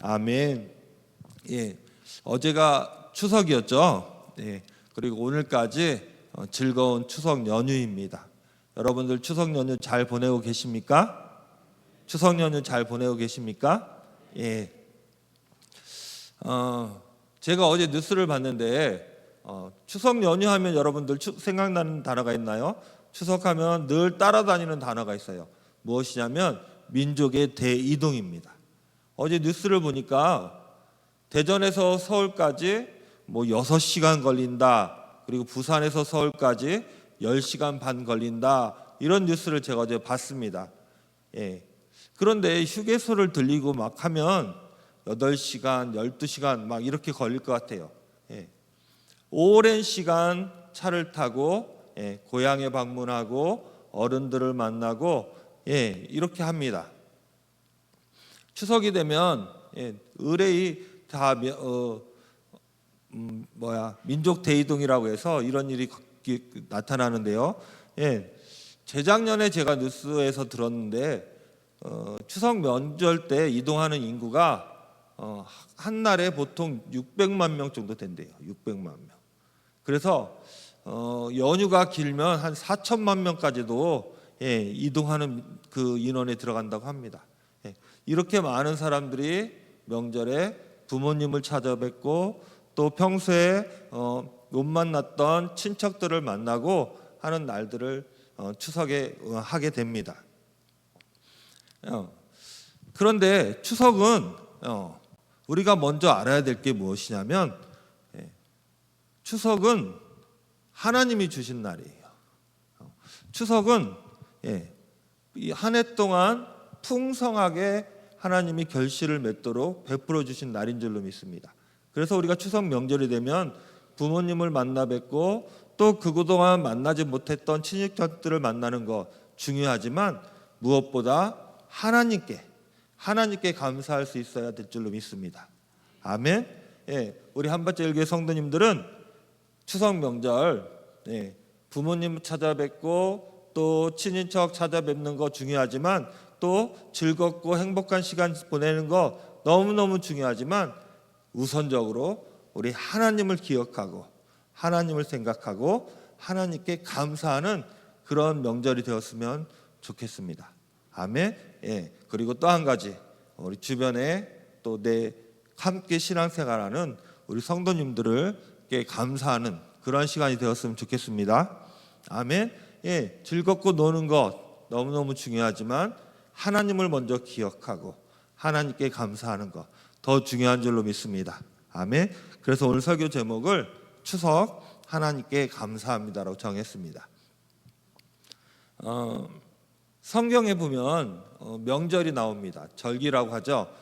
아멘. 예, 어제가 추석이었죠. 예, 그리고 오늘까지 즐거운 추석 연휴입니다. 여러분들 추석 연휴 잘 보내고 계십니까? 추석 연휴 잘 보내고 계십니까? 예. 제가 어제 뉴스를 봤는데 추석 연휴 하면 여러분들 생각나는 단어가 있나요? 추석하면 늘 따라다니는 단어가 있어요. 무엇이냐면 민족의 대이동입니다. 어제 뉴스를 보니까 대전에서 서울까지 6시간 걸린다. 그리고 부산에서 서울까지 10시간 반 걸린다. 이런 뉴스를 제가 어제 봤습니다. 예. 그런데 휴게소를 들리고 막 하면 8시간, 12시간 막 이렇게 걸릴 것 같아요. 예. 오랜 시간 차를 타고 고향에 방문하고 어른들을 만나고 이렇게 합니다. 추석이 되면 의뢰이 다 민족 대이동이라고 해서 이런 일이 나타나는데요. 재작년에 제가 뉴스에서 들었는데 추석 명절 때 이동하는 인구가 한 날에 보통 600만 명 정도 된대요. 600만 명. 그래서 연휴가 길면 한 4천만 명까지도 이동하는 그 인원에 들어간다고 합니다. 이렇게 많은 사람들이 명절에 부모님을 찾아뵙고 또 평소에 못 만났던 친척들을 만나고 하는 날들을 추석에 하게 됩니다. 그런데 추석은 우리가 먼저 알아야 될 게 무엇이냐면 추석은 하나님이 주신 날이에요. 추석은 이 한 해 동안 풍성하게 하나님이 결실을 맺도록 베풀어 주신 날인 줄로 믿습니다. 그래서 우리가 추석 명절이 되면 부모님을 만나 뵙고 또 그동안 만나지 못했던 친척들을 만나는 거 중요하지만 무엇보다 하나님께 감사할 수 있어야 될 줄로 믿습니다. 아멘. 우리 한밭제일교회 성도님들은 추석 명절 부모님 찾아뵙고 또 친인척 찾아뵙는 거 중요하지만 또 즐겁고 행복한 시간 보내는 거 너무너무 중요하지만 우선적으로 우리 하나님을 기억하고 하나님을 생각하고 하나님께 감사하는 그런 명절이 되었으면 좋겠습니다. 아멘. 그리고 또 한 가지 우리 주변에 또 내 함께 신앙생활하는 우리 성도님들에게 감사하는 그런 시간이 되었으면 좋겠습니다. 아멘. 즐겁고 노는 것 너무너무 중요하지만 하나님을 먼저 기억하고 하나님께 감사하는 것 더 중요한 줄로 믿습니다. 아멘. 그래서 오늘 설교 제목을 추석 하나님께 감사합니다라고 정했습니다. 성경에 보면 명절이 나옵니다. 절기라고 하죠.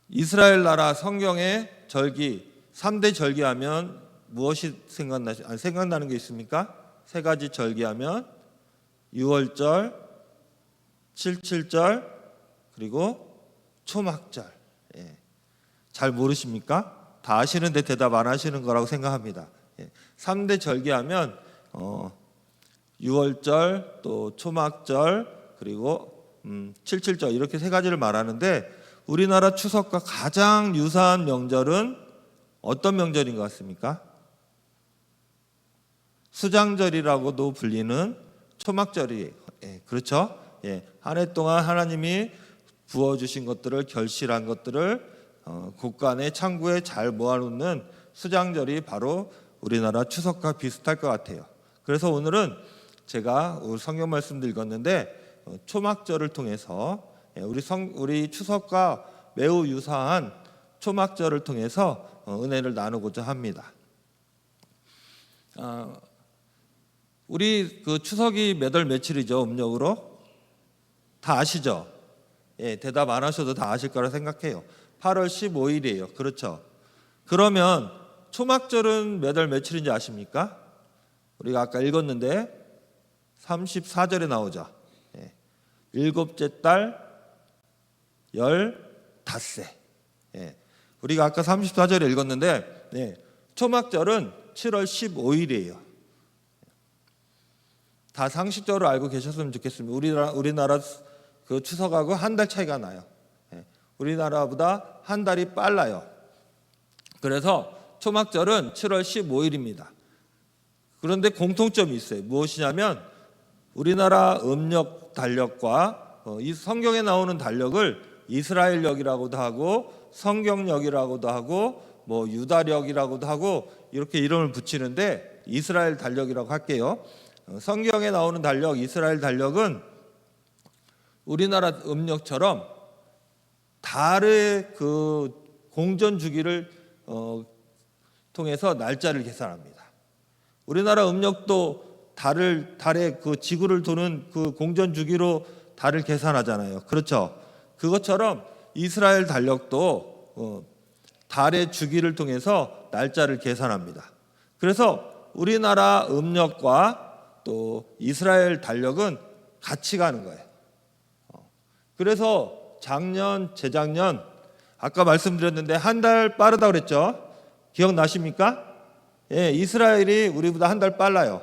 이스라엘 나라 성경에 절기 3대 절기하면 무엇이 생각나는 게 있습니까? 세 가지 절기하면 유월절, 칠칠절 그리고 초막절. 잘 모르십니까? 다 아시는데 대답 안 하시는 거라고 생각합니다. 3대 절기하면 유월절, 또 초막절, 그리고 칠칠절 이렇게 세 가지를 말하는데 우리나라 추석과 가장 유사한 명절은 어떤 명절인 것 같습니까? 수장절이라고도 불리는 초막절이에요. 그렇죠? 한 해 동안 하나님이 부어주신 것들을 결실한 것들을 곳간에 창고에 잘 모아놓는 수장절이 바로 우리나라 추석과 비슷할 것 같아요. 그래서 오늘은 제가 성경 말씀도 읽었는데 초막절을 통해서 우리 추석과 매우 유사한 초막절을 통해서 은혜를 나누고자 합니다. 우리 그 추석이 몇 월 며칠이죠? 음력으로 다 아시죠? 대답 안 하셔도 다 아실 거라 생각해요. 8월 15일이에요. 그렇죠? 그러면 초막절은 몇 월 며칠인지 아십니까? 우리가 아까 읽었는데 34절에 나오죠. 일곱째 달 15세. 우리가 아까 34절에 읽었는데 초막절은 7월 15일이에요. 다 상식적으로 알고 계셨으면 좋겠습니다. 우리나라 그 추석하고 한 달 차이가 나요. 우리나라보다 한 달이 빨라요. 그래서 초막절은 7월 15일입니다. 그런데 공통점이 있어요. 무엇이냐면 우리나라 음력 달력과 이 성경에 나오는 달력을 이스라엘력이라고도 하고 성경력이라고도 하고 뭐 유다력이라고도 하고 이렇게 이름을 붙이는데 이스라엘 달력이라고 할게요. 성경에 나오는 달력 이스라엘 달력은 우리나라 음력처럼 달의 그 공전 주기를 통해서 날짜를 계산합니다. 우리나라 음력도 달의 그 지구를 도는 그 공전 주기로 달을 계산하잖아요. 그렇죠? 그것처럼 이스라엘 달력도 달의 주기를 통해서 날짜를 계산합니다. 그래서 우리나라 음력과 또 이스라엘 달력은 같이 가는 거예요. 그래서 작년, 재작년 아까 말씀드렸는데 한 달 빠르다고 그랬죠? 기억나십니까? 예, 이스라엘이 우리보다 한 달 빨라요.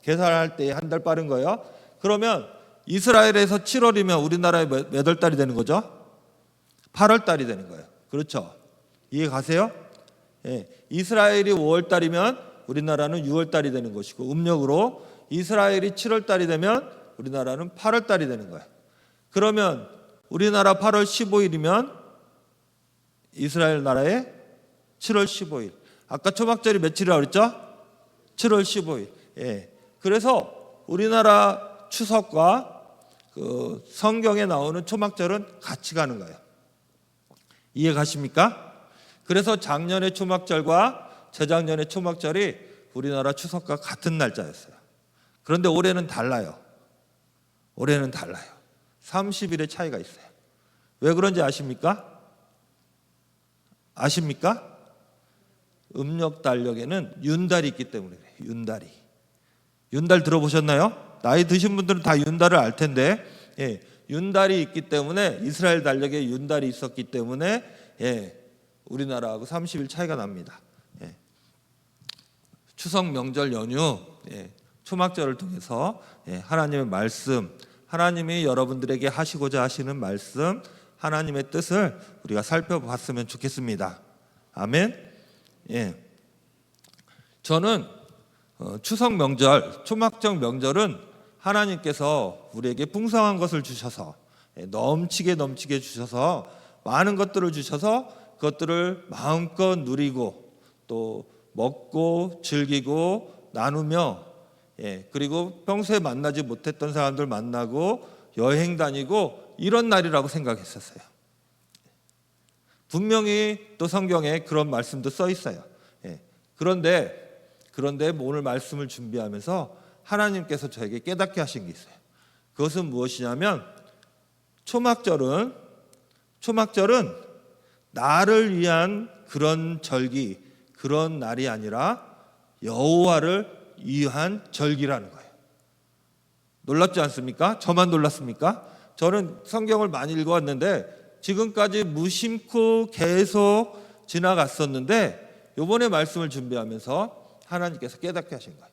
계산할 때 한 달 빠른 거예요. 그러면 이스라엘에서 7월이면 우리나라에 몇 월 달이 되는 거죠? 8월 달이 되는 거예요. 그렇죠? 이해 가세요? 예, 이스라엘이 5월 달이면 우리나라는 6월 달이 되는 것이고 음력으로 이스라엘이 7월 달이 되면 우리나라는 8월 달이 되는 거예요. 그러면 우리나라 8월 15일이면 이스라엘 나라의 7월 15일. 아까 초막절이 며칠이라고 그랬죠? 7월 15일. 예. 그래서 우리나라 추석과 그 성경에 나오는 초막절은 같이 가는 거예요. 이해 가십니까? 그래서 작년의 초막절과 재작년의 초막절이 우리나라 추석과 같은 날짜였어요. 그런데 올해는 달라요. 올해는 달라요. 30일의 차이가 있어요. 왜 그런지 아십니까? 아십니까? 음력 달력에는 윤달이 있기 때문에 그래요. 윤달이. 윤달 들어보셨나요? 나이 드신 분들은 다 윤달을 알 텐데, 예, 윤달이 있기 때문에 이스라엘 달력에 윤달이 있었기 때문에 예, 우리나라하고 30일 차이가 납니다. 예. 추석 명절 연휴 예, 초막절을 통해서 예, 하나님의 말씀, 하나님이 여러분들에게 하시고자 하시는 말씀, 하나님의 뜻을 우리가 살펴봤으면 좋겠습니다. 아멘. 예. 저는 추석 명절, 초막절 명절은 하나님께서 우리에게 풍성한 것을 주셔서 넘치게 주셔서 많은 것들을 주셔서 그것들을 마음껏 누리고 또 먹고 즐기고 나누며 그리고 평소에 만나지 못했던 사람들 만나고 여행 다니고 이런 날이라고 생각했었어요. 분명히 또 성경에 그런 말씀도 써 있어요. 그런데 오늘 말씀을 준비하면서 하나님께서 저에게 깨닫게 하신 게 있어요. 그것은 무엇이냐면 초막절은 나를 위한 그런 절기, 그런 날이 아니라 여호와를 위한 절기라는 거예요. 놀랍지 않습니까? 저만 놀랐습니까? 저는 성경을 많이 읽어왔는데 지금까지 무심코 계속 지나갔었는데 이번에 말씀을 준비하면서 하나님께서 깨닫게 하신 거예요.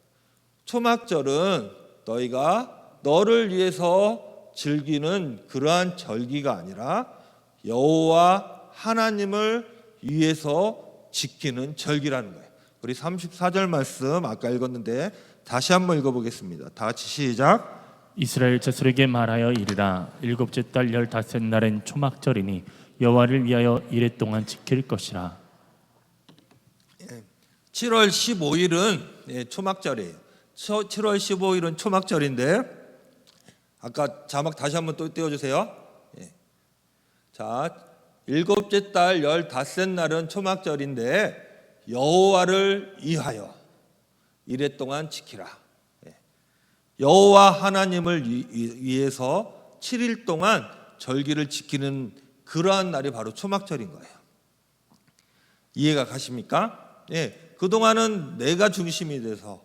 초막절은 너희가 너를 위해서 즐기는 그러한 절기가 아니라 여호와 하나님을 위해서 지키는 절기라는 거예요. 우리 34절 말씀 아까 읽었는데 다시 한번 읽어보겠습니다. 다 같이 시작. 이스라엘 자손에게 말하여 이르라. 일곱째 달 15날엔 초막절이니 여호와를 위하여 이레 동안 지킬 것이라. 7월 15일은 초막절이에요. 7월 15일은 초막절인데 아까 자막 다시 한번 또 띄워주세요. 자, 일곱째 달 15날은 초막절인데 여호와를 위하여 이레 동안 지키라. 여호와 하나님을 위해서 7일 동안 절기를 지키는 그러한 날이 바로 초막절인 거예요. 이해가 가십니까? 그동안은 내가 중심이 돼서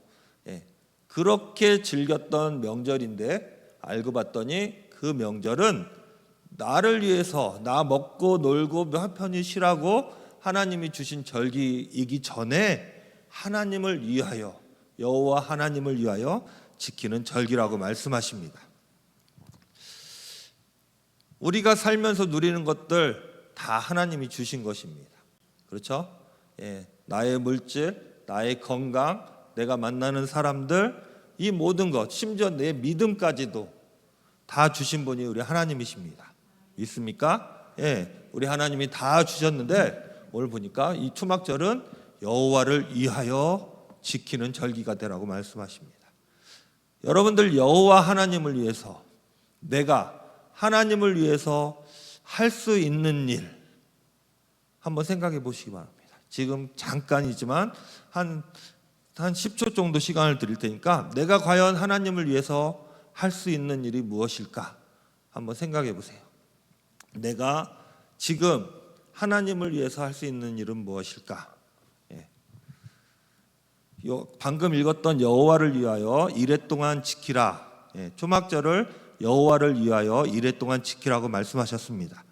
그렇게 즐겼던 명절인데 알고 봤더니 그 명절은 나를 위해서 나 먹고 놀고 편히 쉬라고 하나님이 주신 절기이기 전에 하나님을 위하여 여호와 하나님을 위하여 지키는 절기라고 말씀하십니다. 우리가 살면서 누리는 것들 다 하나님이 주신 것입니다. 그렇죠? 예, 나의 물질, 나의 건강, 내가 만나는 사람들, 이 모든 것, 심지어 내 믿음까지도 다 주신 분이 우리 하나님이십니다. 믿습니까? 예, 우리 하나님이 다 주셨는데 오늘 보니까 이 초막절은 여호와를 위하여 지키는 절기가 되라고 말씀하십니다. 여러분들 여호와 하나님을 위해서, 내가 하나님을 위해서 할 수 있는 일 한번 생각해 보시기 바랍니다. 지금 잠깐이지만 한 10초 정도 시간을 드릴 테니까 내가 과연 하나님을 위해서 할 수 있는 일이 무엇일까 한번 생각해 보세요. 내가 지금 하나님을 위해서 할 수 있는 일은 무엇일까? 예. 방금 읽었던 여호와를 위하여 이레 동안 지키라. 예. 초막절을 여호와를 위하여 이레 동안 지키라고 말씀하셨습니다.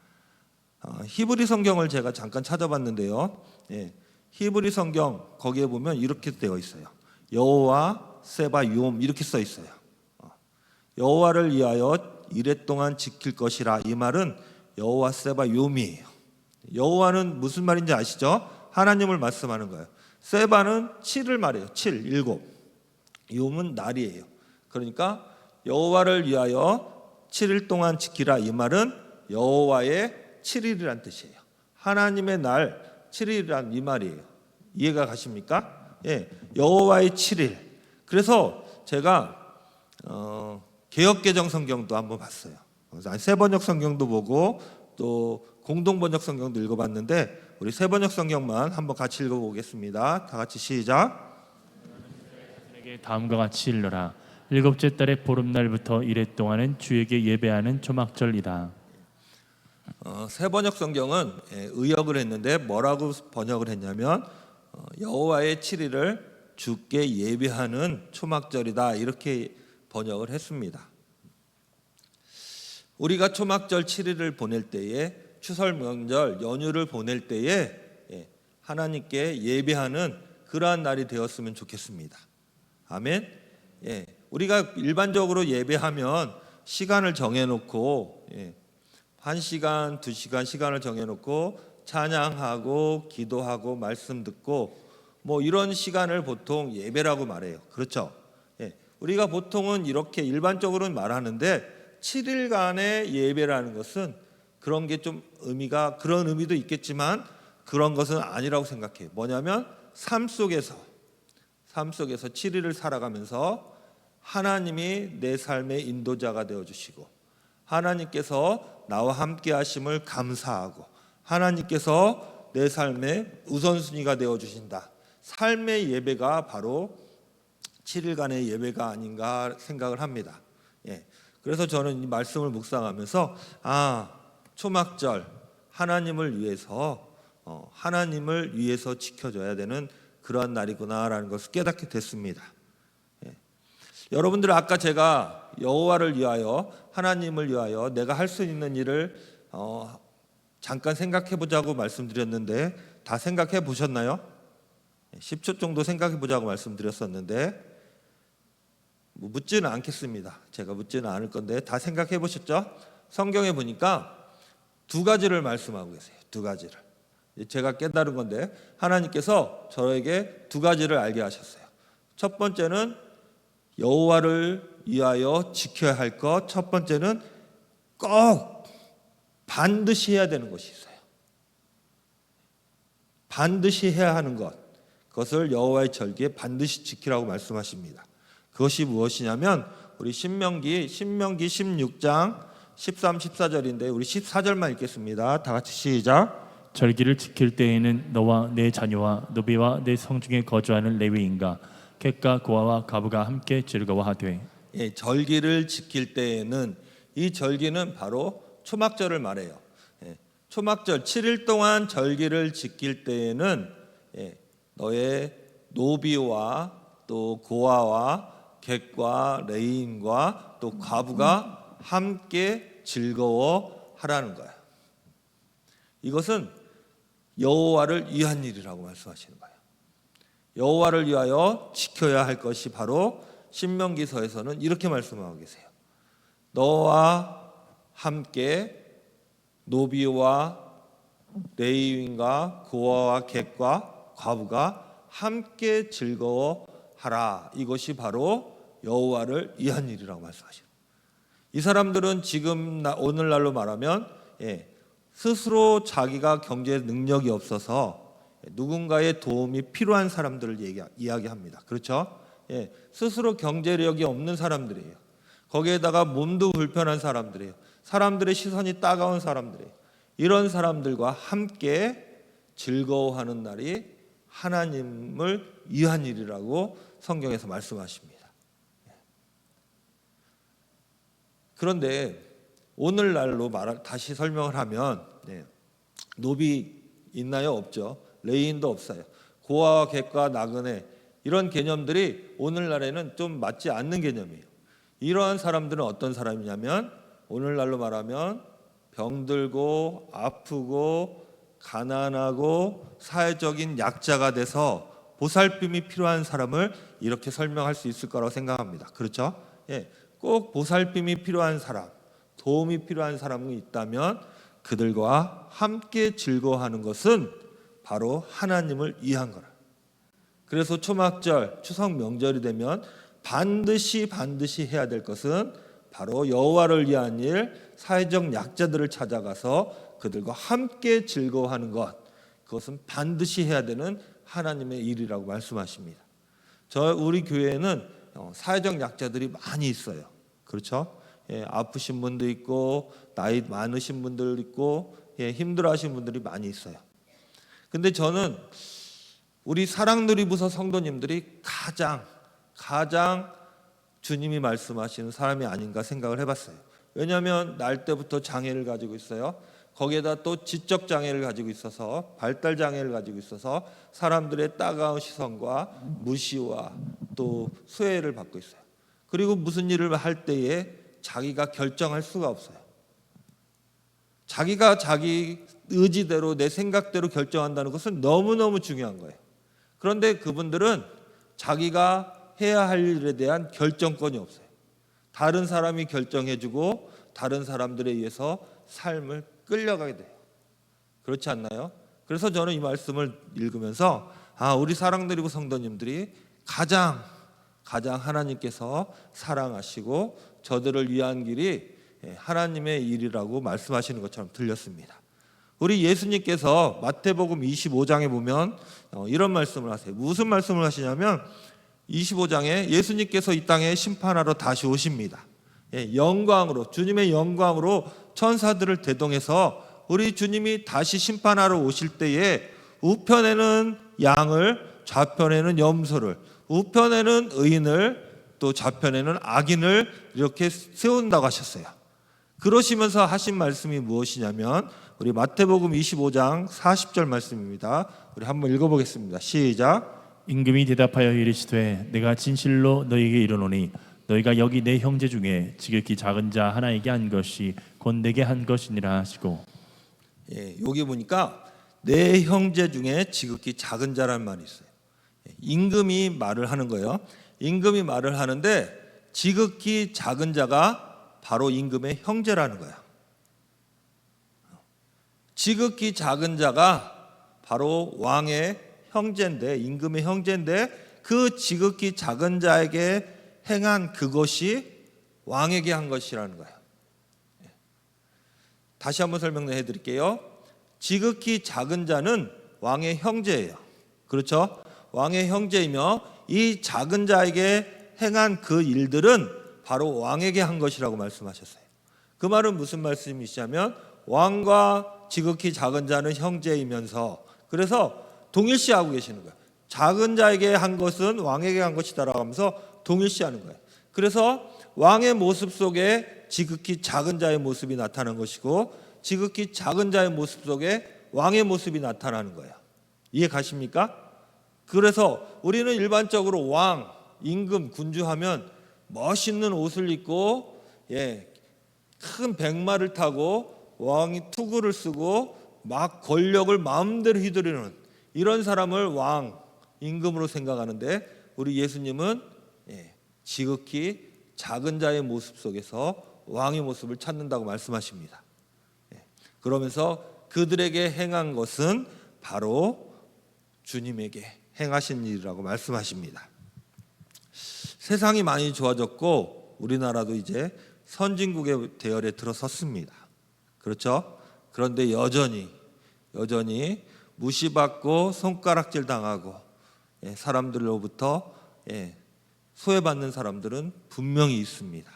히브리 성경을 제가 잠깐 찾아봤는데요. 예. 히브리 성경 거기에 보면 이렇게 되어 있어요. 여호와 세바욤 이렇게 써 있어요. 여호와를 위하여 이레 동안 지킬 것이라, 이 말은 여호와 세바욤이에요. 여호와는 무슨 말인지 아시죠? 하나님을 말씀하는 거예요. 세바는 7을 말해요. 7, 7. 욤은 날이에요. 그러니까 여호와를 위하여 7일 동안 지키라, 이 말은 여호와의 7일이란 뜻이에요. 하나님의 날 7일이란 이 말이에요. 이해가 가십니까? 예, 여호와의 7일. 그래서 제가 개역개정 성경도 한번 봤어요. 새번역 성경도 보고 또 공동번역 성경도 읽어봤는데 우리 새번역 성경만 한번 같이 읽어보겠습니다. 다 같이 시작. 내게 다음과 같이 일러라. 일곱째 달의 보름날부터 이레 동안은 주에게 예배하는 초막절이다. 새번역 성경은 의역을 했는데 뭐라고 번역을 했냐면 여호와의 7일을 주께 예배하는 초막절이다, 이렇게 번역을 했습니다. 우리가 초막절 7일을 보낼 때에, 추설 명절 연휴를 보낼 때에 하나님께 예배하는 그러한 날이 되었으면 좋겠습니다. 아멘. 예, 우리가 일반적으로 예배하면 시간을 정해놓고 1시간, 2시간 시간을 정해놓고 찬양하고 기도하고 말씀 듣고 뭐 이런 시간을 보통 예배라고 말해요. 그렇죠? 예, 우리가 보통은 이렇게 일반적으로는 말하는데 7일간의 예배라는 것은 그런 게 좀 의미가, 그런 의미도 있겠지만 그런 것은 아니라고 생각해요. 뭐냐면 삶 속에서 7일을 살아가면서 하나님이 내 삶의 인도자가 되어주시고, 하나님께서 나와 함께 하심을 감사하고, 하나님께서 내 삶의 우선순위가 되어주신다. 삶의 예배가 바로 7일간의 예배가 아닌가 생각을 합니다. 예. 그래서 저는 이 말씀을 묵상하면서 초막절 하나님을 위해서 지켜줘야 되는 그러한 날이구나라는 것을 깨닫게 됐습니다. 예. 여러분들, 아까 제가 여호와를 위하여, 하나님을 위하여 내가 할 수 있는 일을 잠깐 생각해 보자고 말씀드렸는데 다 생각해 보셨나요? 10초 정도 생각해 보자고 말씀드렸었는데 묻지는 않겠습니다. 제가 묻지는 않을 건데 다 생각해 보셨죠? 성경에 보니까 두 가지를 말씀하고 계세요. 두 가지를. 제가 깨달은 건데 하나님께서 저에게 두 가지를 알게 하셨어요. 첫 번째는 여호와를 위하여 지켜야 할 것, 첫 번째는 꼭 반드시 해야 되는 것이 있어요. 반드시 해야 하는 것, 그것을 여호와의 절기에 반드시 지키라고 말씀하십니다. 그것이 무엇이냐면 우리 신명기 16장 13, 14절인데 우리 14절만 읽겠습니다. 다 같이 시작. 절기를 지킬 때에는 너와 내 자녀와 노비와 내 성중에 거주하는 레위인과 객과 고아와 가부가 함께 즐거워하되. 예, 절기를 지킬 때에는, 이 절기는 바로 초막절을 말해요. 초막절 7일 동안 절기를 지킬 때에는 너의 노비와 또 고아와 객과 레인과 또 과부가 함께 즐거워하라는 거예요. 이것은 여호와를 위한 일이라고 말씀하시는 거예요. 여호와를 위하여 지켜야 할 것이 바로 신명기서에서는 이렇게 말씀하고 계세요. 너와 함께 노비와 레위인과 고아와 객과 과부가 함께 즐거워하라. 이것이 바로 여호와를 위한 일이라고 말씀하시죠. 이 사람들은 지금 오늘날로 말하면 스스로 자기가 경제 능력이 없어서 누군가의 도움이 필요한 사람들을 이야기합니다. 그렇죠? 스스로 경제력이 없는 사람들이에요. 거기에다가 몸도 불편한 사람들이에요. 사람들의 시선이 따가운 사람들이에요. 이런 사람들과 함께 즐거워하는 날이 하나님을 위한 일이라고 성경에서 말씀하십니다. 그런데 오늘날로 다시 설명을 하면 노비 있나요? 없죠. 레위인도 없어요. 고아와 객과 나그네 이런 개념들이 오늘날에는 좀 맞지 않는 개념이에요. 이러한 사람들은 어떤 사람이냐면 오늘날로 말하면 병들고 아프고 가난하고 사회적인 약자가 돼서 보살핌이 필요한 사람을 이렇게 설명할 수 있을 거라고 생각합니다. 그렇죠? 꼭 보살핌이 필요한 사람, 도움이 필요한 사람이 있다면 그들과 함께 즐거워하는 것은 바로 하나님을 위한 거라. 그래서 초막절, 추석 명절이 되면 반드시 해야 될 것은 바로 여호와를 위한 일, 사회적 약자들을 찾아가서 그들과 함께 즐거워하는 것, 그것은 반드시 해야 되는 하나님의 일이라고 말씀하십니다. 우리 교회에는 사회적 약자들이 많이 있어요. 그렇죠? 아프신 분도 있고 나이 많으신 분들 있고 힘들어하시는 분들이 많이 있어요. 근데 저는 우리 사랑누리부서 성도님들이 가장 주님이 말씀하시는 사람이 아닌가 생각을 해봤어요. 왜냐하면 날 때부터 장애를 가지고 있어요. 거기에다 또 지적 장애를 가지고 있어서 발달 장애를 가지고 있어서 사람들의 따가운 시선과 무시와 또 수혜를 받고 있어요. 그리고 무슨 일을 할 때에 자기가 결정할 수가 없어요. 자기가 자기 의지대로 내 생각대로 결정한다는 것은 너무너무 중요한 거예요. 그런데 그분들은 자기가 해야 할 일에 대한 결정권이 없어요. 다른 사람이 결정해주고 다른 사람들에 의해서 삶을 끌려가게 돼요. 그렇지 않나요? 그래서 저는 이 말씀을 읽으면서 우리 사랑드리고 성도님들이 가장 하나님께서 사랑하시고 저들을 위한 길이 하나님의 일이라고 말씀하시는 것처럼 들렸습니다. 우리 예수님께서 마태복음 25장에 보면 이런 말씀을 하세요. 무슨 말씀을 하시냐면 25장에 예수님께서 이 땅에 심판하러 다시 오십니다. 영광으로, 주님의 영광으로 천사들을 대동해서 우리 주님이 다시 심판하러 오실 때에 우편에는 양을, 좌편에는 염소를, 우편에는 의인을, 또 좌편에는 악인을 이렇게 세운다고 하셨어요. 그러시면서 하신 말씀이 무엇이냐면 우리 마태복음 25장 40절 말씀입니다. 우리 한번 읽어보겠습니다. 시작. 임금이 대답하여 이르시되 내가 진실로 너희에게 이르노니 너희가 여기 내 형제 중에 지극히 작은 자 하나에게 한 것이 곧 내게 한 것이니라 하시고, 여기 보니까 내 형제 중에 지극히 작은 자라는 말이 있어요. 임금이 말을 하는 거예요. 임금이 말을 하는데 지극히 작은 자가 바로 임금의 형제라는 거야. 지극히 작은 자가 바로 왕의 형제인데, 임금의 형제인데 그 지극히 작은 자에게 행한 그것이 왕에게 한 것이라는 거예요. 다시 한번 설명해 드릴게요. 지극히 작은 자는 왕의 형제예요. 그렇죠? 왕의 형제이며 이 작은 자에게 행한 그 일들은 바로 왕에게 한 것이라고 말씀하셨어요. 그 말은 무슨 말씀이시냐면 왕과 지극히 작은 자는 형제이면서 그래서 동일시하고 계시는 거예요. 작은 자에게 한 것은 왕에게 한 것이다라고 하면서 동일시하는 거예요. 그래서 왕의 모습 속에 지극히 작은 자의 모습이 나타나는 것이고 지극히 작은 자의 모습 속에 왕의 모습이 나타나는 거예요. 이해 가십니까? 그래서 우리는 일반적으로 왕, 임금, 군주하면 멋있는 옷을 입고 큰 백마를 타고 왕이 투구를 쓰고 막 권력을 마음대로 휘두르는 이런 사람을 왕, 임금으로 생각하는데 우리 예수님은 지극히 작은 자의 모습 속에서 왕의 모습을 찾는다고 말씀하십니다. 그러면서 그들에게 행한 것은 바로 주님에게 행하신 일이라고 말씀하십니다. 세상이 많이 좋아졌고 우리나라도 이제 선진국의 대열에 들어섰습니다. 그렇죠? 그런데 여전히 무시받고 손가락질 당하고 사람들로부터 소외받는 사람들은 분명히 있습니다.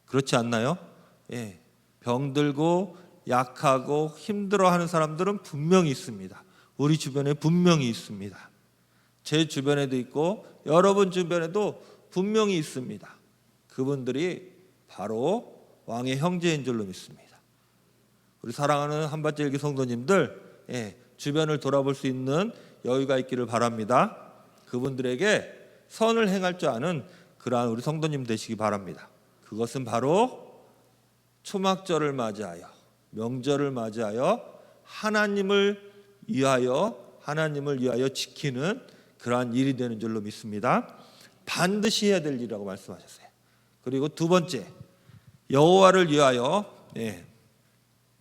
그렇지 않나요? 병들고 약하고 힘들어하는 사람들은 분명히 있습니다. 우리 주변에 분명히 있습니다. 제 주변에도 있고 여러분 주변에도 분명히 있습니다. 그분들이 바로 왕의 형제인 줄로 믿습니다. 우리 사랑하는 한밭절기 성도님들, 주변을 돌아볼 수 있는 여유가 있기를 바랍니다. 그분들에게 선을 행할 줄 아는 그러한 우리 성도님 되시기 바랍니다. 그것은 바로 초막절을 맞이하여 명절을 맞이하여 하나님을 위하여 지키는 그러한 일이 되는 줄로 믿습니다. 반드시 해야 될 일이라고 말씀하셨어요. 그리고 두 번째, 여호와를 위하여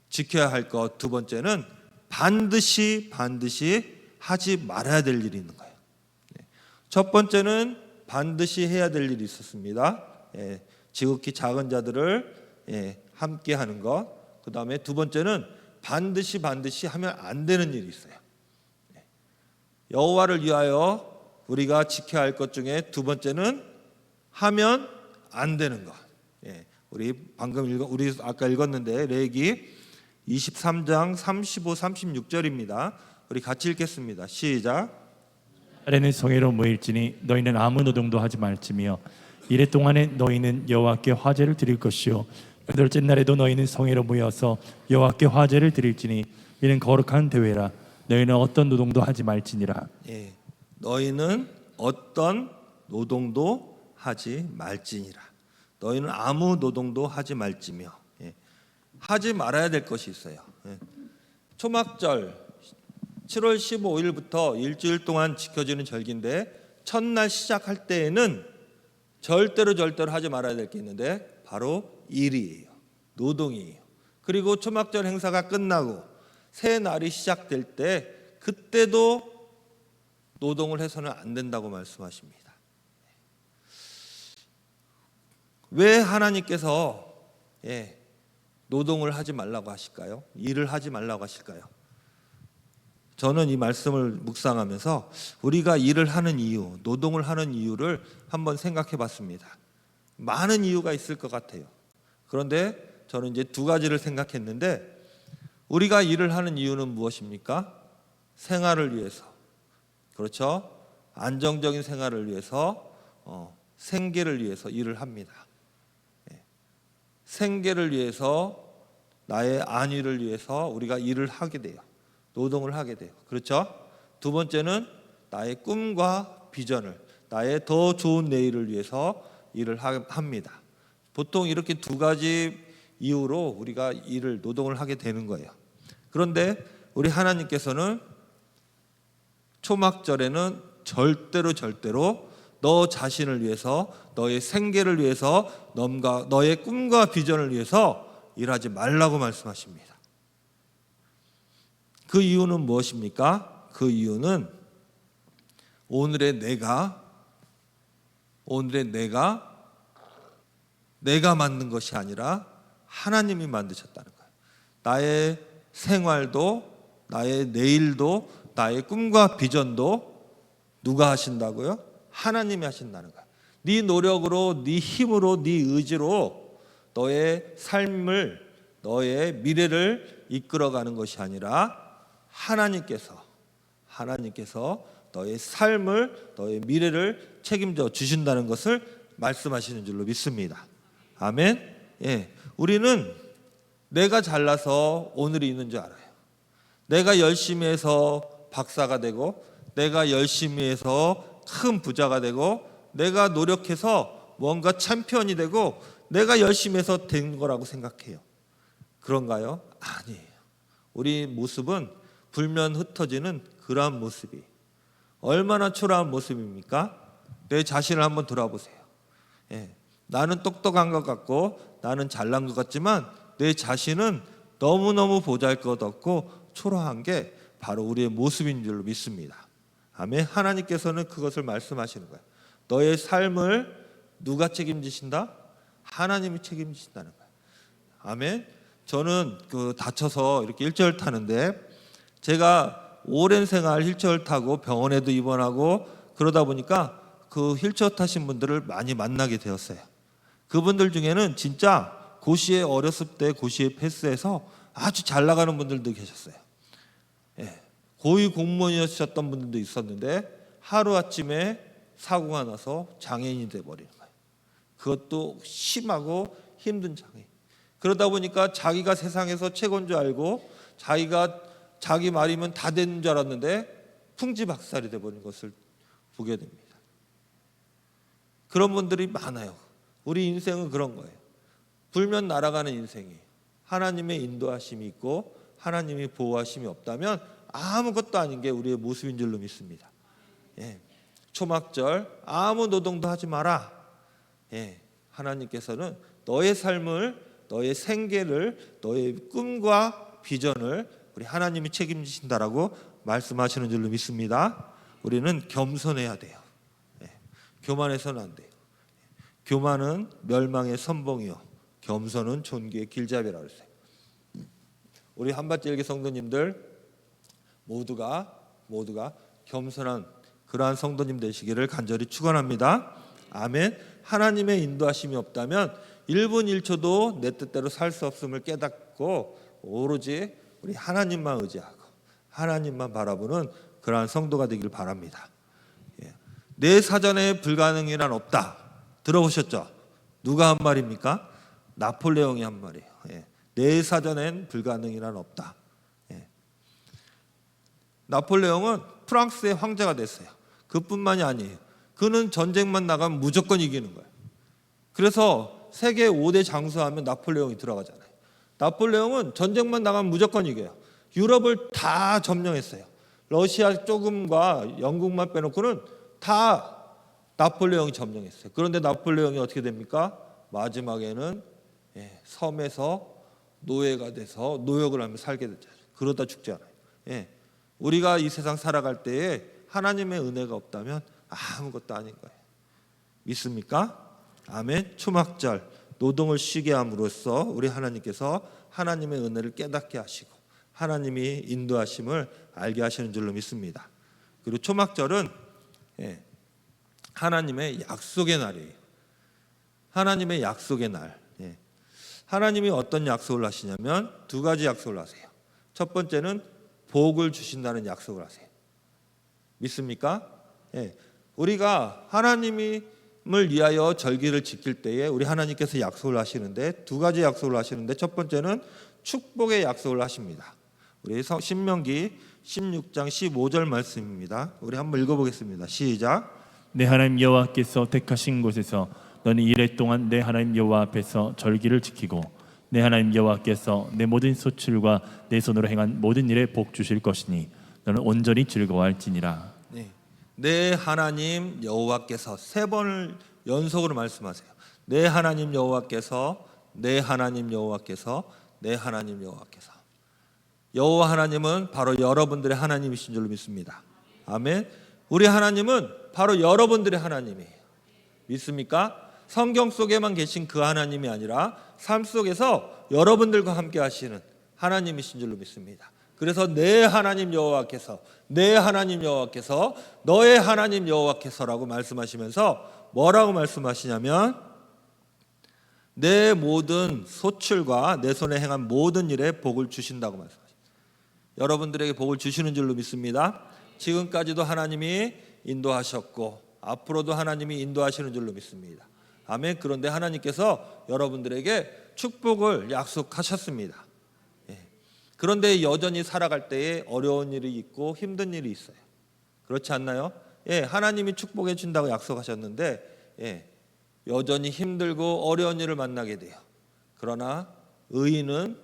지켜야 할 것 두 번째는 반드시 하지 말아야 될 일이 있는 거예요. 첫 번째는 반드시 해야 될 일이 있었습니다. 지극히 작은 자들을 함께 하는 것. 그 다음에 두 번째는 반드시 하면 안 되는 일이 있어요. 여호와를 위하여 우리가 지켜야 할 것 중에 두 번째는 하면 안 되는 것. 우리 아까 읽었는데 레위기 23장 35, 36절입니다. 우리 같이 읽겠습니다. 시작. 아래는 성회로 모일지니 너희는 아무 노동도 하지 말지며 이래 동안에 너희는 여호와께 화제를 드릴 것이요 여덟째 날에도 너희는 성회로 모여서 여호와께 화제를 드릴지니 이는 거룩한 대회라. 너희는 어떤 노동도 하지 말지니라. 너희는 어떤 노동도 하지 말지니라. 너희는 아무 노동도 하지 말지며 하지 말아야 될 것이 있어요. 초막절 7월 15일부터 일주일 동안 지켜지는 절기인데 첫날 시작할 때에는 절대로 하지 말아야 될 게 있는데 바로 일이에요. 노동이에요. 그리고 초막절 행사가 끝나고 새 날이 시작될 때 그때도 노동을 해서는 안 된다고 말씀하십니다. 왜 하나님께서 노동을 하지 말라고 하실까요? 일을 하지 말라고 하실까요? 저는 이 말씀을 묵상하면서 우리가 일을 하는 이유, 노동을 하는 이유를 한번 생각해 봤습니다. 많은 이유가 있을 것 같아요. 그런데 저는 이제 두 가지를 생각했는데 우리가 일을 하는 이유는 무엇입니까? 생활을 위해서. 그렇죠? 안정적인 생활을 위해서, 생계를 위해서 일을 합니다. 생계를 위해서, 나의 안위를 위해서 우리가 일을 하게 돼요. 노동을 하게 돼요. 그렇죠? 두 번째는 나의 꿈과 비전을, 나의 더 좋은 내일을 위해서 일을 합니다. 보통 이렇게 두 가지 이유로 우리가 노동을 하게 되는 거예요. 그런데 우리 하나님께서는 초막절에는 절대로 너 자신을 위해서, 너의 생계를 위해서, 너의 꿈과 비전을 위해서 일하지 말라고 말씀하십니다. 그 이유는 무엇입니까? 그 이유는 오늘의 내가 만든 것이 아니라 하나님이 만드셨다는 거예요. 나의 생활도, 나의 내일도, 나의 꿈과 비전도 누가 하신다고요? 하나님이 하신다는 거예요. 네 노력으로, 네 힘으로, 네 의지로 너의 삶을, 너의 미래를 이끌어가는 것이 아니라 하나님께서 너의 삶을, 너의 미래를 책임져 주신다는 것을 말씀하시는 줄로 믿습니다. 아멘. 우리는 내가 잘나서 오늘이 있는 줄 알아요. 내가 열심히 해서 박사가 되고, 내가 열심히 해서 큰 부자가 되고, 내가 노력해서 뭔가 챔피언이 되고, 내가 열심히 해서 된 거라고 생각해요. 그런가요? 아니에요. 우리 모습은 불면 흩어지는 그러한 모습이 얼마나 초라한 모습입니까? 내 자신을 한번 돌아보세요. 나는 똑똑한 것 같고 나는 잘난 것 같지만 내 자신은 너무너무 보잘것없고 초라한 게 바로 우리의 모습인 줄로 믿습니다. 아멘. 하나님께서는 그것을 말씀하시는 거예요. 너의 삶을 누가 책임지신다? 하나님이 책임지신다는 거예요. 아멘. 저는 다쳐서 이렇게 휠체어를 타는데, 제가 오랜 생활 휠체어를 타고 병원에도 입원하고 그러다 보니까 그 휠체어 타신 분들을 많이 만나게 되었어요. 그분들 중에는 진짜 고시에 어렸을 때 고시에 패스해서 아주 잘 나가는 분들도 계셨어요. 예, 고위 공무원이셨던 분들도 있었는데 하루아침에 사고가 나서 장애인이 돼버리는 거예요. 그것도 심하고 힘든 장애인. 그러다 보니까 자기가 세상에서 최고인 줄 알고 자기가 자기 말이면 다 되는 줄 알았는데 풍지박살이 돼버린 것을 보게 됩니다. 그런 분들이 많아요. 우리 인생은 그런 거예요. 불면 날아가는 인생이에요. 하나님의 인도하심이 있고 하나님의 보호하심이 없다면 아무것도 아닌 게 우리의 모습인 줄로 믿습니다. 예, 초막절 아무 노동도 하지 마라. 예, 하나님께서는 너의 삶을, 너의 생계를, 너의 꿈과 비전을 우리 하나님이 책임지신다라고 말씀하시는 줄로 믿습니다. 우리는 겸손해야 돼요. 예, 교만해서는 안 돼요. 교만은 멸망의 선봉이요, 겸손은 존귀의 길잡이라고 했어요. 우리 한밭일기 성도님들 모두가 겸손한 그러한 성도님 되시기를 간절히 축원합니다. 아멘. 하나님의 인도하심이 없다면 1분 1초도 내 뜻대로 살 수 없음을 깨닫고 오로지 우리 하나님만 의지하고 하나님만 바라보는 그러한 성도가 되기를 바랍니다. 예. 내 사전에 불가능이란 없다. 들어보셨죠? 누가 한 말입니까? 나폴레옹이 한 말이에요. 예. 내 사전엔 불가능이란 없다. 예. 나폴레옹은 프랑스의 황제가 됐어요. 그뿐만이 아니에요. 그는 전쟁만 나가면 무조건 이기는 거예요. 그래서 세계 5대 장수하면 나폴레옹이 들어가잖아요. 나폴레옹은 전쟁만 나가면 무조건 이겨요. 유럽을 다 점령했어요. 러시아 조금과 영국만 빼놓고는 다 나폴레옹이 점령했어요. 그런데 나폴레옹이 어떻게 됩니까? 마지막에는 섬에서 노예가 돼서 노역을 하며 살게 되죠. 그러다 죽지 않아요. 예. 우리가 이 세상 살아갈 때에 하나님의 은혜가 없다면 아무것도 아닌 거예요. 믿습니까? 아멘. 초막절 노동을 쉬게 함으로써 우리 하나님께서 하나님의 은혜를 깨닫게 하시고 하나님이 인도하심을 알게 하시는 줄로 믿습니다. 그리고 초막절은 하나님의 약속의 날이에요. 하나님의 약속의 날. 하나님이 어떤 약속을 하시냐면 두 가지 약속을 하세요. 첫 번째는 복을 주신다는 약속을 하세요. 믿습니까? 우리가 하나님을 위하여 절기를 지킬 때에 우리 하나님께서 약속을 하시는데 두 가지 약속을 하시는데 첫 번째는 축복의 약속을 하십니다. 우리 신명기 16장 15절 말씀입니다. 우리 한번 읽어보겠습니다. 시작. 내 하나님 여호와께서 택하신 곳에서 너는 이래 동안 내 하나님 여호와 앞에서 절기를 지키고 내 하나님 여호와께서 내 모든 소출과 내 손으로 행한 모든 일에 복 주실 것이니 너는 온전히 즐거워할지니라. 네. 내 하나님 여호와께서 세 번을 연속으로 말씀하세요. 내 하나님 여호와께서, 내 하나님 여호와께서, 내 하나님 여호와께서. 여호와 하나님은 바로 여러분들의 하나님이신 줄로 믿습니다. 아멘. 우리 하나님은 바로 여러분들의 하나님이에요. 믿습니까? 성경 속에만 계신 그 하나님이 아니라 삶 속에서 여러분들과 함께 하시는 하나님이신 줄로 믿습니다. 그래서 내 하나님 여호와께서, 내 하나님 여호와께서, 너의 하나님 여호와께서라고 말씀하시면서 뭐라고 말씀하시냐면 내 모든 소출과 내 손에 행한 모든 일에 복을 주신다고 말씀하십니다. 여러분들에게 복을 주시는 줄로 믿습니다. 지금까지도 하나님이 인도하셨고 앞으로도 하나님이 인도하시는 줄로 믿습니다. 아멘. 그런데 하나님께서 여러분들에게 축복을 약속하셨습니다. 그런데 여전히 살아갈 때에 어려운 일이 있고 힘든 일이 있어요. 그렇지 않나요? 하나님이 축복해 준다고 약속하셨는데 여전히 힘들고 어려운 일을 만나게 돼요. 그러나 의인은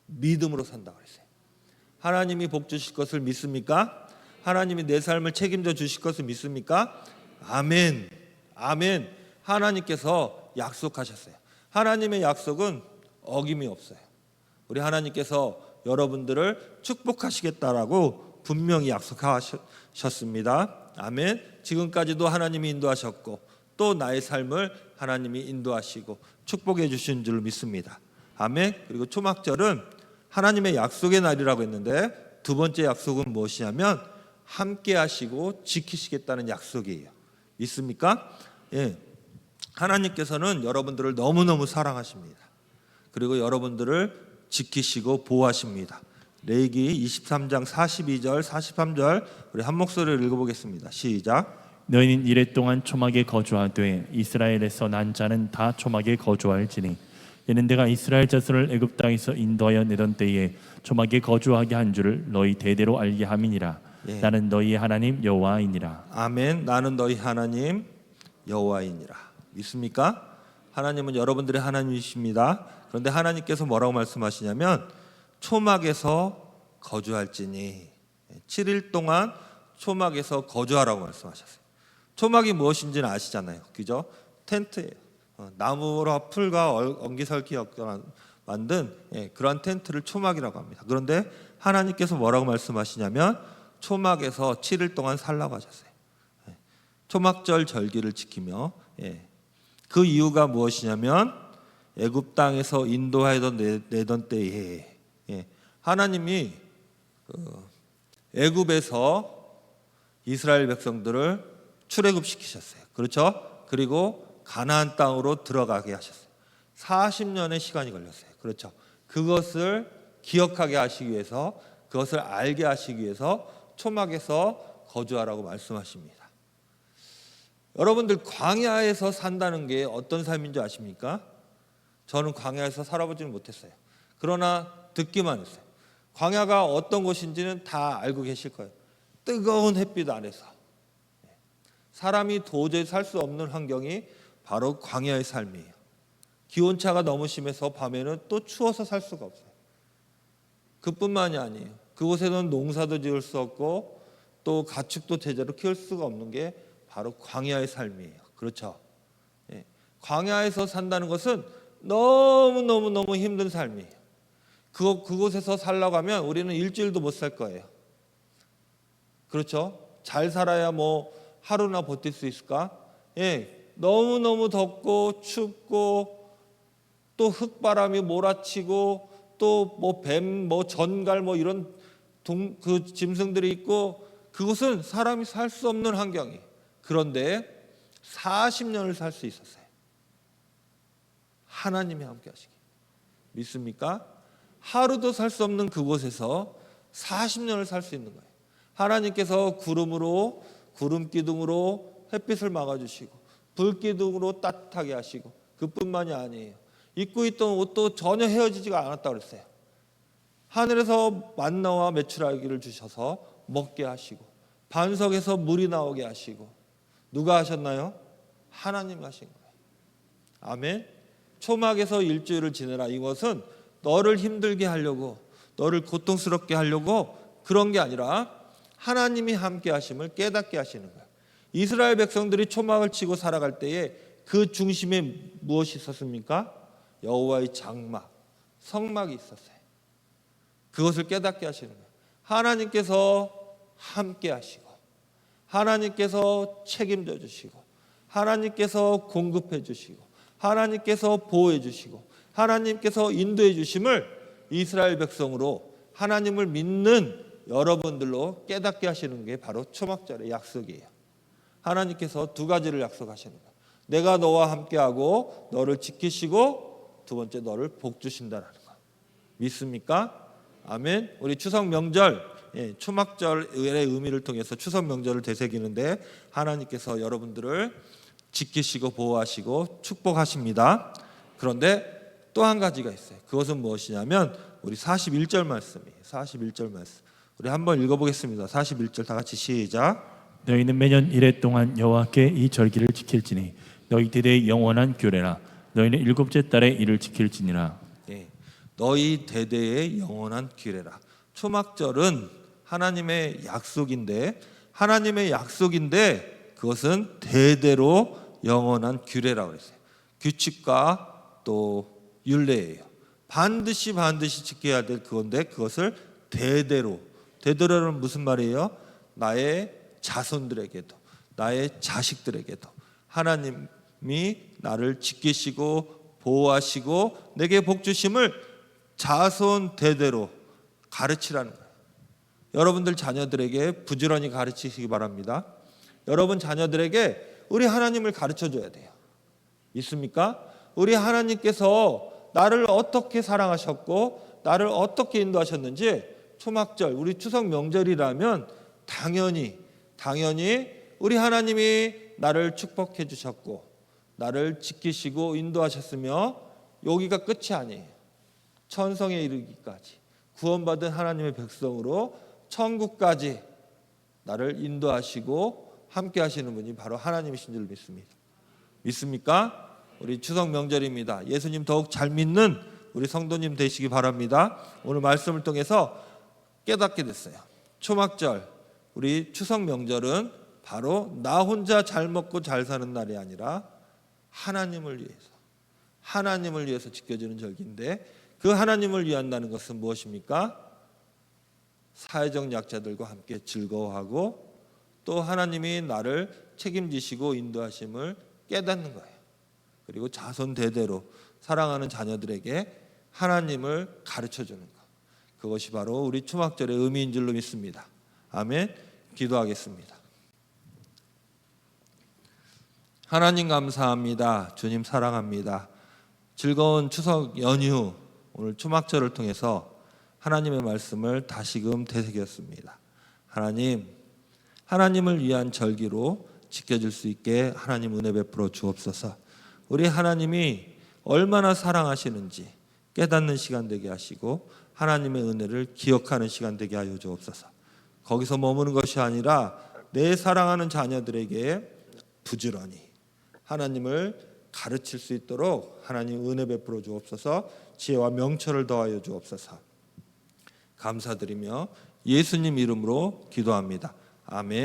믿음으로 산다고 했어요. 하나님이 복 주실 것을 믿습니까? 하나님이 내 삶을 책임져 주실 것을 믿습니까? 아멘. 아멘. 하나님께서 약속하셨어요. 하나님의 약속은 어김이 없어요. 우리 하나님께서 여러분들을 축복하시겠다라고 분명히 약속하셨습니다. 아멘. 지금까지도 하나님이 인도하셨고 또 나의 삶을 하나님이 인도하시고 축복해 주신 줄 믿습니다. 아멘. 그리고 초막절은 하나님의 약속의 날이라고 했는데 두 번째 약속은 무엇이냐면 함께 하시고 지키시겠다는 약속이에요. 믿습니까? 예. 하나님께서는 여러분들을 너무너무 사랑하십니다. 그리고 여러분들을 지키시고 보호하십니다. 레위기 23장 42절 43절 우리 한 목소리를 읽어보겠습니다. 시작. 너희는 이레 동안 초막에 거주하되 이스라엘에서 난 자는 다 초막에 거주할지니 이는 내가 이스라엘 자손을 애굽 땅에서 인도하여 내던 때에 초막에 거주하게 한 줄을 너희 대대로 알게 함이니라. 예. 나는 너희의 하나님 여호와이니라. 아멘. 나는 너희 하나님 여호와이니라. 믿습니까? 하나님은 여러분들의 하나님이십니다. 그런데 하나님께서 뭐라고 말씀하시냐면 초막에서 거주할지니 7일 동안 초막에서 거주하라고 말씀하셨어요. 초막이 무엇인지는 아시잖아요. 그죠? 텐트예요. 나무와 풀과 엉기설기 만든 그러한 텐트를 초막이라고 합니다. 그런데 하나님께서 뭐라고 말씀하시냐면 초막에서 7일 동안 살라고 하셨어요. 초막절 절기를 지키며 그 이유가 무엇이냐면 애굽 땅에서 인도하여 내던 때에 하나님이 애굽에서 이스라엘 백성들을 출애굽시키셨어요. 그렇죠? 그리고 가나안 땅으로 들어가게 하셨어요. 40년의 시간이 걸렸어요. 그렇죠? 그것을 기억하게 하시기 위해서, 그것을 알게 하시기 위해서 초막에서 거주하라고 말씀하십니다. 여러분들 광야에서 산다는 게 어떤 삶인 줄 아십니까? 저는 광야에서 살아보지는 못했어요. 그러나 듣기만 했어요. 광야가 어떤 곳인지는 다 알고 계실 거예요. 뜨거운 햇빛 아래서 사람이 도저히 살 수 없는 환경이 바로 광야의 삶이에요. 기온차가 너무 심해서 밤에는 또 추워서 살 수가 없어요. 그뿐만이 아니에요. 그곳에는 농사도 지을 수 없고 또 가축도 제대로 키울 수가 없는 게 바로 광야의 삶이에요. 그렇죠? 광야에서 산다는 것은 너무 힘든 삶이에요. 그곳에서 살라고 하면 우리는 일주일도 못 살 거예요. 그렇죠? 잘 살아야 뭐 하루나 버틸 수 있을까? 너무너무 덥고 춥고 또 흙바람이 몰아치고 또 뭐 뱀, 뭐 전갈 뭐 이런 그 짐승들이 있고 그곳은 사람이 살 수 없는 환경이에요. 그런데 40년을 살 수 있었어요. 하나님이 함께 하시기. 믿습니까? 하루도 살 수 없는 그곳에서 40년을 살 수 있는 거예요. 하나님께서 구름으로 구름 기둥으로 햇빛을 막아주시고 불 기둥으로 따뜻하게 하시고 그뿐만이 아니에요. 입고 있던 옷도 전혀 헤어지지가 않았다고 그랬어요. 하늘에서 만나와 메추라기를 주셔서 먹게 하시고 반석에서 물이 나오게 하시고 누가 하셨나요? 하나님 하신 거예요. 아멘. 초막에서 일주일을 지내라. 이것은 너를 힘들게 하려고 너를 고통스럽게 하려고 그런 게 아니라 하나님이 함께 하심을 깨닫게 하시는 거예요. 이스라엘 백성들이 초막을 치고 살아갈 때에 그 중심에 무엇이 있었습니까? 여호와의 장막, 성막이 있었어요. 그것을 깨닫게 하시는 거예요. 하나님께서 함께 하시고 하나님께서 책임져 주시고 하나님께서 공급해 주시고 하나님께서 보호해 주시고 하나님께서 인도해 주심을 이스라엘 백성으로 하나님을 믿는 여러분들로 깨닫게 하시는 게 바로 초막절의 약속이에요. 하나님께서 두 가지를 약속하시는 거예요. 내가 너와 함께하고 너를 지키시고 두 번째 너를 복 주신다라는 거. 믿습니까? 아멘. 우리 추석 명절, 초막절의 의미를 통해서 추석 명절을 되새기는데 하나님께서 여러분들을 지키시고 보호하시고 축복하십니다. 그런데 또 한 가지가 있어요. 그것은 무엇이냐면 우리 41절 말씀이에요. 41절 말씀. 우리 한번 읽어보겠습니다. 41절 다 같이 시작. 너희는 매년 이레 동안 여호와께 이 절기를 지킬지니 너희 대대의 영원한 규례라. 너희는 일곱째 달에 이를 지킬지니라. 너희 대대의 영원한 규례라. 초막절은 하나님의 약속인데 그것은 대대로 영원한 규례라고 했어요. 규칙과 또 율례예요. 반드시 지켜야 될 그건데 그것을 대대로는 무슨 말이에요? 나의 자손들에게도 나의 자식들에게도 하나님이 나를 지키시고 보호하시고 내게 복 주심을 자손 대대로 가르치라는 거예요. 여러분들 자녀들에게 부지런히 가르치시기 바랍니다. 여러분 자녀들에게 우리 하나님을 가르쳐줘야 돼요. 있습니까? 우리 하나님께서 나를 어떻게 사랑하셨고 나를 어떻게 인도하셨는지 초막절 우리 추석 명절이라면 당연히 우리 하나님이 나를 축복해 주셨고 나를 지키시고 인도하셨으며 여기가 끝이 아니에요. 천성에 이르기까지 구원받은 하나님의 백성으로 천국까지 나를 인도하시고 함께 하시는 분이 바로 하나님이신 줄 믿습니다. 믿습니까? 우리 추석 명절입니다. 예수님 더욱 잘 믿는 우리 성도님 되시기 바랍니다. 오늘 말씀을 통해서 깨닫게 됐어요. 초막절 우리 추석 명절은 바로 나 혼자 잘 먹고 잘 사는 날이 아니라 하나님을 위해서 지켜지는 절기인데 그 하나님을 위한다는 것은 무엇입니까? 사회적 약자들과 함께 즐거워하고 또 하나님이 나를 책임지시고 인도하심을 깨닫는 거예요. 그리고 자손 대대로 사랑하는 자녀들에게 하나님을 가르쳐주는 것. 그것이 바로 우리 초막절의 의미인 줄로 믿습니다. 아멘. 기도하겠습니다. 하나님 감사합니다. 주님 사랑합니다. 즐거운 추석 연휴 오늘 초막절을 통해서 하나님의 말씀을 다시금 되새겼습니다. 하나님을 위한 절기로 지켜질 수 있게 하나님 은혜 베풀어 주옵소서. 우리 하나님이 얼마나 사랑하시는지 깨닫는 시간 되게 하시고 하나님의 은혜를 기억하는 시간 되게 하여 주옵소서. 거기서 머무는 것이 아니라 내 사랑하는 자녀들에게 부지런히 하나님을 가르칠 수 있도록 하나님 은혜 베풀어 주옵소서. 지혜와 명철을 더하여 주옵소서. 감사드리며 예수님 이름으로 기도합니다. 아멘.